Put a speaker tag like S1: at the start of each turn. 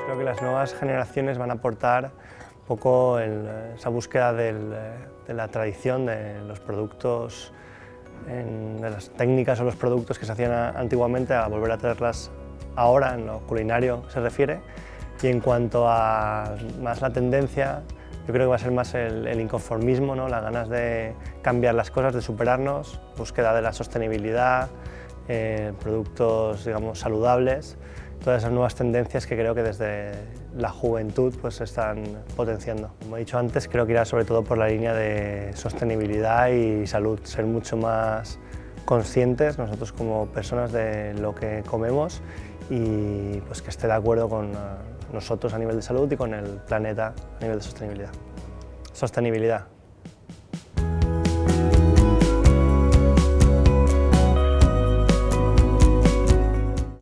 S1: Creo que las nuevas generaciones van a aportar un poco esa búsqueda de la tradición, de los productos, de las técnicas o los productos que se hacían antiguamente, a volver a traerlas ahora, en lo culinario se refiere. Y en cuanto a más la tendencia, yo creo que va a ser más el inconformismo, ¿no? Las ganas de cambiar las cosas, de superarnos, búsqueda de la sostenibilidad, productos, digamos, saludables, todas esas nuevas tendencias que creo que desde la juventud pues se están potenciando. Como he dicho antes, creo que irá sobre todo por la línea de sostenibilidad y salud, ser mucho más conscientes nosotros como personas de lo que comemos y pues que esté de acuerdo con nosotros a nivel de salud y con el planeta a nivel de sostenibilidad. Sostenibilidad.